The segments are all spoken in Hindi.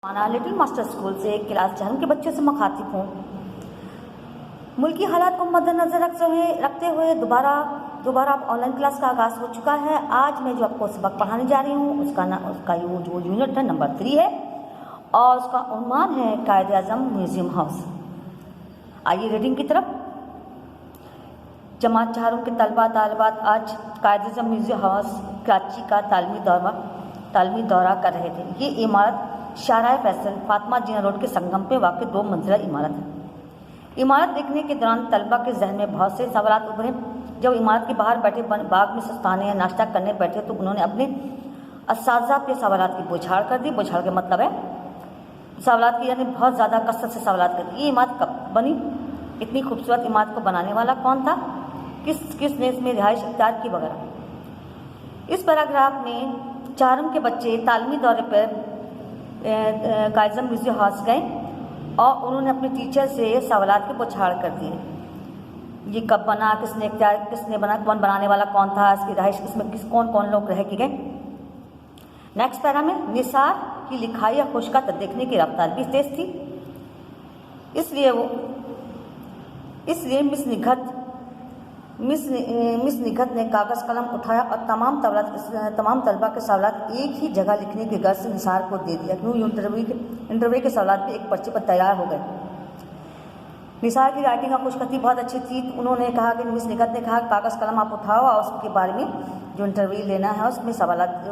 माना लिटिल मास्टर स्कूल से क्लास 10 के बच्चों से मुखातिब हूँ। मुल्की हालात को मद्देनजर रखते हुए दोबारा ऑनलाइन क्लास का आगाज़ हो चुका है। आज मैं जो आपको सबक पढ़ाने जा रही हूँ उसका जो यूनिट है नंबर 3 है और उसका उन्वान है कायद-ए-आज़म म्यूज़ियम हाउस। आइए रीडिंग की तरफ। जमात चारों के तलबा तालिबात आज कायद-ए-आज़म म्यूज़ियम हाउस कराची का तालीमी दौरा कर रहे थे। ये इमारत शाहराह फैसल फातिमा जिना रोड के संगम पे वाक़ 2 मंजिला इमारत है। इमारत देखने के दौरान तलबा के जहन में बहुत से सवाल उभरे। जब इमारत के बाहर बैठे बाग में सुस्ताने या नाश्ता करने बैठे तो उन्होंने अपने असातिज़ा पे सवालात की बौछार कर दी। बौछार का मतलब है सवालात की, यानी बहुत ज़्यादा कसरत से सवालात कर दी। ये इमारत कब बनी? इतनी खूबसूरत इमारत को बनाने वाला कौन था? किसने इसमें रिहाइश इख्तियार की वगैरह। इस पैराग्राफ में चारों के बच्चे तालीमी दौरे पर कायद-ए-आज़म म्यूज़ियम हाउस गए और उन्होंने अपने टीचर से सवालात की बौछार कर दिए। ये कब बना, किसने बना, कौन बनाने वाला कौन था, इसकी रिहाइश इसमें कौन कौन लोग रह के गए। नेक्स्ट पैरा में निसार की लिखाई या खुशखत देखने की रफ्तार भी तेज थी, इसलिए मिस निगहत ने कागज़ कलम उठाया और तमाम तलबा के सवालात एक ही जगह लिखने के गर्ज से निसार को दे दिया। क्यों? इंटरव्यू के सवालात भी एक पर्चे पर तैयार हो गए। निसार की राइटिंग और खुशखती बहुत अच्छी थी। उन्होंने कहा कि मिस निगहत ने कहा कागज़ कलम आप उठाओ और उसके बारे में जो इंटरव्यू लेना है उसमें सवालात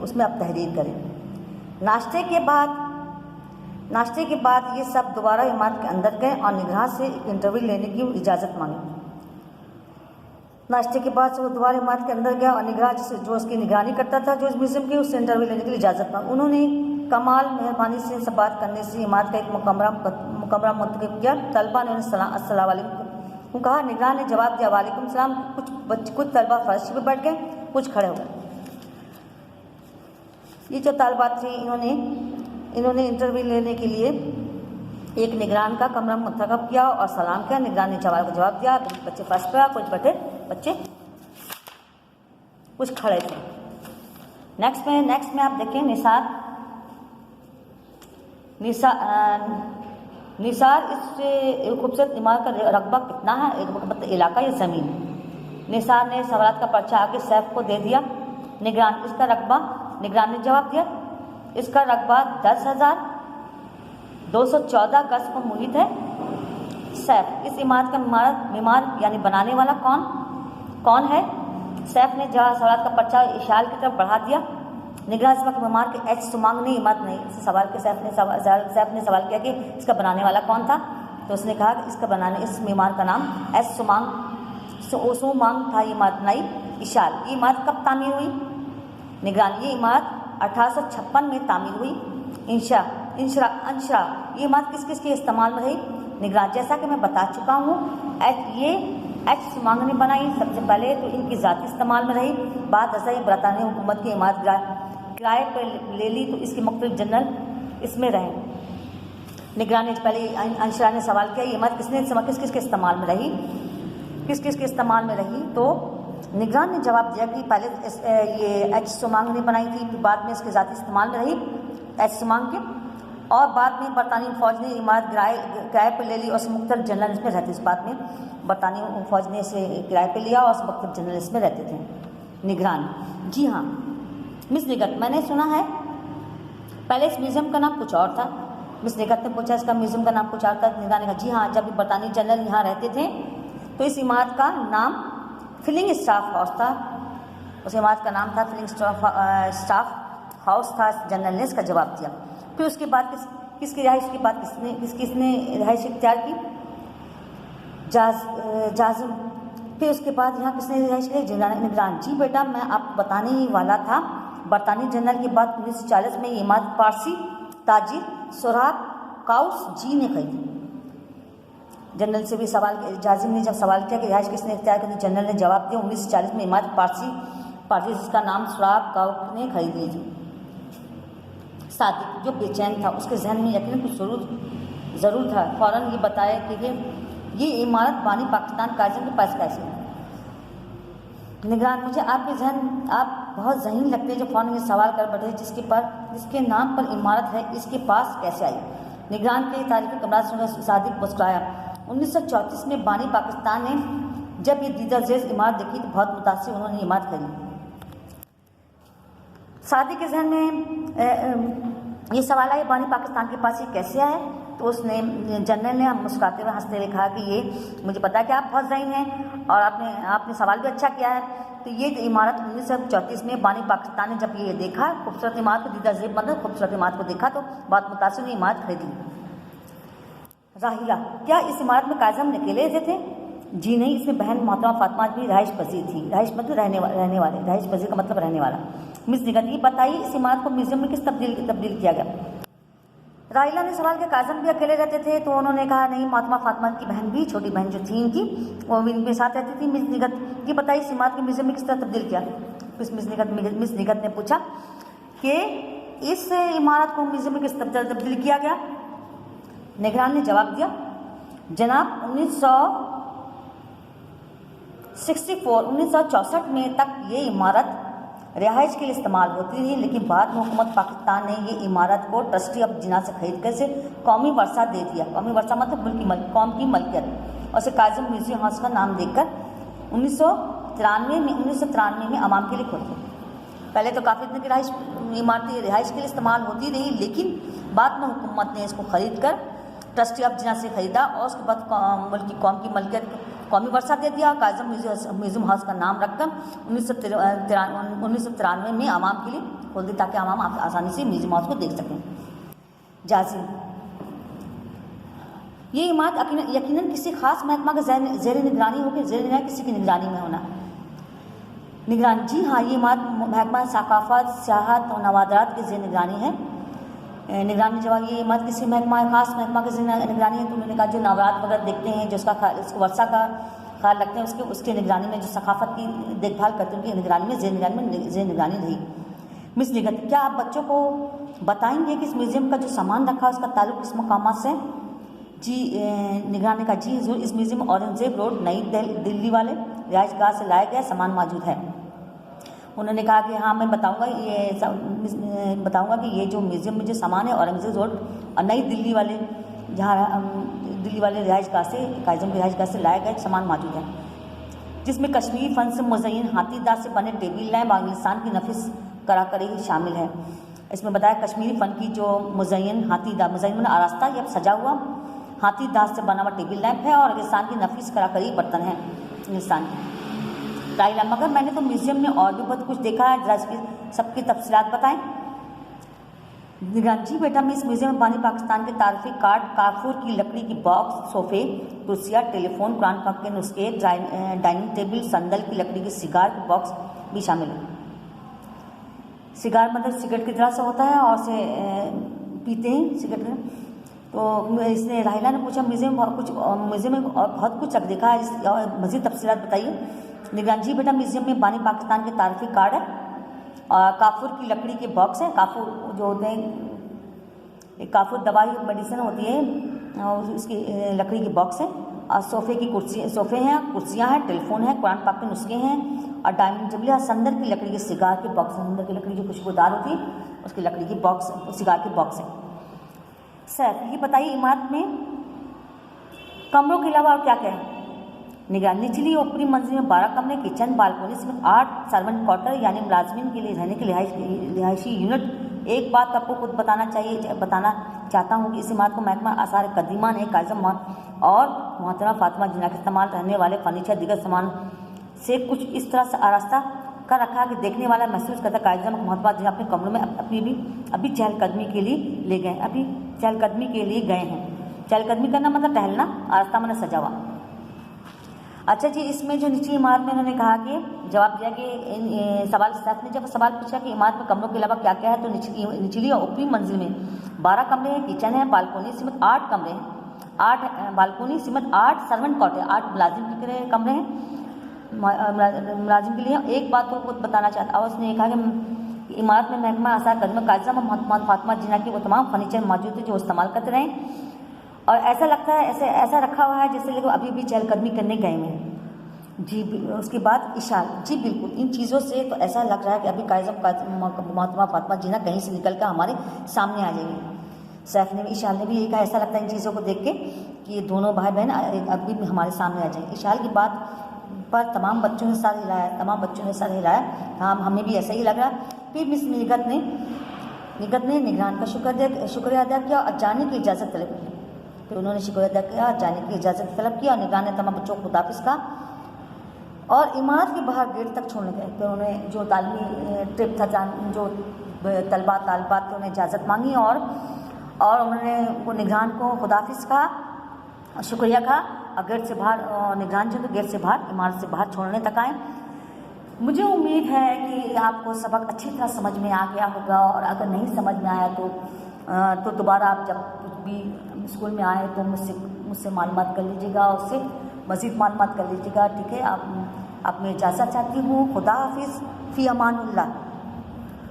उसमें आप तहरीर करें। नाश्ते के बाद ये सब दोबारा इमारत के अंदर गए और निगरान से इंटरव्यू लेने की इजाज़त मांगी। नाश्ते के बाद से वो दोबारा इमारत के अंदर गया और निगरान जो उसकी निगरानी करता था, जो इस म्यूज़ियम की, उससे इंटरव्यू लेने के लिए इजाज़त मांगी। उन्होंने कमाल मेहरबानी से सब बात करने से इमारत का एक मुकमरा मुंतखब किया। तलबा ने अस्सलाम वालेकुम कहा। निगरान ने जवाब दिया वालेकुम सलाम। कुछ तलबा फर्श पर बैठ गए, कुछ खड़े हो गए। ये जो तलबात थी इन्होंने इंटरव्यू लेने के लिए एक निगरान का कमरा मुंतखब किया और सलाम किया। निगरान ने जवाब दिया। कुछ बच्चे फर्श पर, कुछ बैठे, बच्चे कुछ खड़े थे। नेक्स्ट में आप देखें निसार इस खूबसूरत इमारत का रकबा कितना है, मतलब इलाका या ज़मीन। निसार ने सवालात का पर्चा आगे सैफ को दे दिया। निगरान ने जवाब दिया इसका रकबा 10,214 गज को मुहित है। सैफ इस इमारत का मीमार यानी बनाने वाला कौन है? सैफ ने सवालात का पर्चा इशाल की तरफ बढ़ा दिया। निगरान इस वक्त मीमार के एच सुमांग ने इमारत नहीं सैफ ने सवाल किया कि इसका बनाने वाला कौन था, तो उसने कहा कि इस मीमार का नाम एच सुमांग था। इमारत बनाई इशाल। ये इमारत कब तामीर हुई? निगरान ये इमारत 1856 में तामीर हुई। अंशरा ये इमारत किस के इस्तेमाल में रही? निगरान जैसा कि मैं बता चुका हूँ एच सुमांग ने बनाई सबसे पहले, तो इनकी ज़ाती इस्तेमाल में रही। बाद अज़ा बरतानी हुकूमत की इमारत किराए पर ले ली तो इसके मुख्तलिफ जनरल इसमें रहे। निगरान ने पहले अंशरा ने सवाल किया ये इमारत किस के इस्तेमाल में रही, किस के इस्तेमाल में रही, तो निगरान ने जवाब दिया कि पहले ये एच सुमांग ने बनाई थी, फिर बाद में इसके ज़ाती इस्तेमाल में रही एच सुमांग के, और बाद में बरतानी फ़ौज ने इमारत किराए पर ले ली और मुख्तलिफ जनरल इसमें रहते। इस बात में बरतानी फ़ौज ने इसे किराए पर लिया और मुख्तलिफ जनरल इसमें रहते थे। निगरान जी हाँ मिस निगहत, मैंने सुना है पहले इस म्यूज़ियम का नाम कुछ और था। मिस निगहत ने पूछा इसका म्यूज़ियम का नाम कुछ और था। निगरान ने कहा जी हाँ, जब बरतानी जनरल यहाँ रहते थे तो इस इमारत का नाम फिलिंग स्टाफ हाउस था। उस इमारत का नाम था फिलिंग स्टाफ हाउस था। जनरल ने इसका जवाब दिया। फिर उसके बाद किसकी रिहाइश की बात किसने रिहाइश इख्तियार की? जाजिम। फिर उसके बाद यहाँ किसने रिहाइश की? निगरान जी बेटा मैं आपको बताने ही वाला था। बरतानी जनरल के बाद 1940 में ये इमारत पारसी ताजिर सोहराब काउस जी ने खरीदी। जनरल से भी जाजिम ने जब सवाल किया कि रिहाइश किसने इख्तियार की, जनरल ने जवाब दिया 1940 में इमारत पारसी जिसका नाम सोहराब काउस ने खरीदी थी। सादिक जो बेचैन था, उसके जहन में यकीनन कुछ ज़रूर था, फ़ौरन ये बताया कि ये इमारत बानी पाकिस्तान कायद के पास कैसे। निगरान मुझे आपके जहन आप बहुत ज़हीन लगते हैं जो फ़ौरन ये सवाल कर बैठे जिसके नाम पर इमारत है इसके पास कैसे आई। निगरान के तारीखी कमराज सुनकर सादिक मुस्कुराया। 1934 में बानी पाकिस्तान ने जब ये दीदार इमारत देखी तो बहुत मुतासिर उन्होंने इमारत खरीदी। सादिक के जहन में ये सवाल आया बानी पाकिस्तान के पास ये कैसे आए, तो उसने जनरल ने मुस्कुराते हुए हंसते हुए कहा कि ये मुझे पता है कि आप बहुत ज़हीन हैं और आपने सवाल भी अच्छा किया है। तो ये इमारत 1934 में बानी पाकिस्तान ने जब ये देखा खूबसूरत इमारत को दीदा ज़ेब मतलब खूबसूरत इमारत को देखा तो बहुत मुतासिर ने इमारत खरीदी। राहिला, क्या इस इमारत में कायज़म ने अकेले रहते थे? जी नहीं, इसमें बहन मोहतरमा फातिमा भी रहाइश पजीर थी। रहाइश मतलब रहने वाले, रहाइश पजीर का मतलब रहने वाला। मिस निगत, ये बताइए इस इमारत को म्यूजियम में किस तब्दील किया गया? राहिला ने सवाल किया काज़म भी अकेले रहते थे, तो उन्होंने कहा नहीं, मोहतरमा फातिमा की बहन भी, छोटी बहन जो थी इनकी, वो भी इनके साथ रहती थी। मिस निगत, ये बताइए इस इमारत को म्यूजियम में किस तरह तब्दील किया? मिस निगत ने पूछा कि इस इमारत को म्यूजियम में किस तरह तब्दील किया गया? निगरान ने जवाब दिया, जनाब 1964 में तक ये इमारत रिहाइश के लिए इस्तेमाल होती रही, लेकिन बाद में हुकूमत पाकिस्तान ने ये इमारत को ट्रस्टी ऑफ जिना से खरीद कर से कौमी वर्षा दे दिया। कौमी वर्षा मतलब कौम की मलकियत, और उसे काज़म म्यूजियम हाउस का नाम देकर 1993 में आवाम के लिए खोल दिया। पहले तो काफ़ी दिन की इमारतें रिहाइश के लिए इस्तेमाल होती रही, लेकिन बाद में हुकूमत ने इसको खरीद कर ट्रस्टी ऑफ जिना से खरीदा और उसके बाद कौम की मलकियत कौमी वर्षा दे दिया। काज़म म्यूजियम हाउस का नाम रखकर 1993 में आवाम के लिए खोल दी ताकि आवाम आसानी से म्यूजियम हाउस को देख सकें। जाजिम, ये इमारत यकीनन किसी खास महकमा का ज़ेर निगरानी होगी। ज़ेर निगरानी किसी की निगरानी में होना। निगरान, जी हाँ, ये इमारत महकमा सकाफत, सियाहत और नवादारात की ज़ेर निगरानी है। निगरान ने जवाब, ये इमारत किसी खास महकमा की निगरानी है। तो उन्होंने कहा जो नवरात वगैरह देखते हैं, जो उसको वर्षा का ख्याल रखते हैं, उसके निगरानी में जो सकाफत की देखभाल करते हैं उनकी निगरानी में ज़ेर निगरानी रही। मिस निगत, क्या आप बच्चों को बताएंगे कि इस म्यूज़ियम का जो सामान रखा है उसका ताल्लुक किस मकामात से? जी, निगरान ने कहा, जी हुजूर, इस म्यूज़ियम में औरंगजेब रोड नई दिल्ली वाले रिहाइश गाह से लाया गया सामान मौजूद है। उन्होंने कहा कि हाँ, मैं बताऊंगा कि ये जो म्यूज़ियम में जो सामान है औरंगजेब रोड और नई दिल्ली वाले दिल्ली वाले रिहाइश गाह से काज़म की रिहाइश गाह से लाया गया सामान मौजूद है, जिसमें कश्मीरी फन से मुज़य्यन हाथीदार से बने टेबल लैंप और इंसान की नफिस कराकरी शामिल है। इसमें बताया कश्मीरी फन की जो मुज़य्यन मतलब आरास्ता या सजा हुआ हाथीदार से बना हुआ टेबल लैंप है और इंसान की नफिस कराकरी बर्तन है इंसान की। राहिला, मगर मैंने तो म्यूज़ियम में और भी बहुत कुछ देखा है, जरा इसकी सबकी तफसीलात बताएं। निगरान, जी बेटा, मैं इस म्यूज़ियम में बानी पाकिस्तान के तारीफी कार्ड, काफूर की लकड़ी की बॉक्स, सोफ़े, कुर्सियाँ, टेलीफोन, कुरान पाक के नुस्खे, डाइनिंग टेबल, संदल की लकड़ी की सिगार की बॉक्स भी शामिल है। सिगार मतलब सिगरेट की तरह से होता है और से पीते हैं सिगरेट। तो इसने राहिला ने पूछा, म्यूज़ियम में बहुत कुछ देखा है, और मज़ीद तफसीलात बताइए। निगरान, जी बेटा, म्यूज़ियम में बानी पाकिस्तान के तारीफी कार्ड है और काफूर की लकड़ी के बॉक्स है। काफूर जो होते हैं, एक काफूर दवाई मेडिसिन होती है और उसकी लकड़ी की बॉक्स है। और सोफ़े हैं, कुर्सियाँ हैं, टेलीफोन है, कुरान पाक के नुस्खे हैं और डाइनिंग टेबल है। संदर की लकड़ी की सिगार की बॉक्स, संदर की लकड़ी जो खुशबूदार होती है उसकी लकड़ी की बॉक्स, सिगार की बॉक्स है। सर, ये बताइए इमारत में कमरों के अलावा और क्या क्या है? निगरान, निचली ऊपरी मंजिल में 12 कमरे, किचन, बालकोनी समेत 8 सर्वेंट क्वार्टर यानी मुलाजमीन के लिए रहने के रिहायशी यूनिट। एक बात आपको खुद बताना चाहता हूँ कि इस इमारत को महकमा आसार कदीमा ने काज़म और मोहतरमा फातिमा जिन्ना के इस्तेमाल रहने वाले फर्नीचर दीगर सामान से कुछ इस तरह से आरास्ता कर रखा कि देखने वाला महसूस करता काज़म मोहतरमा जिन्ना अपने कमरों में अभी चहलकदमी के लिए गए हैं। चहलकदमी करना मतलब टहलना, आरास्ता मतलब सजा हुआ। अच्छा जी, इसमें जो निचली इमारत में उन्होंने कहा कि जवाब दिया कि स्टाफ ने जब सवाल पूछा कि इमारत में कमरों के अलावा क्या क्या है, तो निचली और ऊपरी मंजिल में 12 कमरे हैं, किचन है, बालकोनी समेत 8 कमरे हैं, 8 बालकोनी समेत 8 सर्वेंट क्वार्टर, 8 मुलाजिम के कमरे हैं मुलाजिम के लिए। एक बात को खुद बताना चाहता और उसने कहा कि इमारत में महकमा आसार कदम काज़म और फातिमा जिन्ना की वो तमाम फर्नीचर मौजूद है जो इस्तेमाल करते रहे और ऐसा लगता है ऐसा रखा हुआ है जैसे लोग अभी भी चहलकदमी करने गए हुए हैं। जी उसके बाद इशाल। जी बिल्कुल, इन चीज़ों से तो ऐसा लग रहा है कि अभी कायज़म मोहतरमा फातिमा जीना कहीं से निकल कर हमारे सामने आ जाएंगी। सैफ ने भी, इशाल ने भी यही कहा, ऐसा लगता है इन चीज़ों को देख के कि ये दोनों भाई बहन अभी भी हमारे सामने आ जाएंगे। इशाल की बात पर तमाम बच्चों ने सर हिलाया, तमाम बच्चों ने सर हिलाया। हाँ, हमें भी ऐसा ही लग रहा। फिर मिस निगत ने निगरान का शुक्रिया अदा किया और जाने की इजाज़त तलब की। फिर उन्होंने शुक्रिया अदा किया, जाने की इजाज़त तलब की और निगरान ने तमाम बच्चों को खुदाफिज कहा और इमारत के बाहर गेट तक छोड़ने गए। फिर उन्हें जो तालीमी ट्रिप था, जो तालबात थे, उन्हें इजाज़त मांगी और उन्होंने वो निगरान को खुदाफिज कहा, शुक्रिया कहा और गेट से बाहर, निगरान जो गेट से बाहर, इमारत से बाहर छोड़ने तक आए। मुझे उम्मीद है कि आपको सबक अच्छी तरह समझ में आ गया होगा और अगर नहीं समझ में आया तो दोबारा आप जब भी स्कूल में आए तो मुझसे मालूमात कर लीजिएगा, उससे मज़ीद मालूमात कर लीजिएगा। ठीक है, आप मैं इजाज़त चाहती हूँ। खुदा हाफिज़, फ़ी अमानुल्लाह।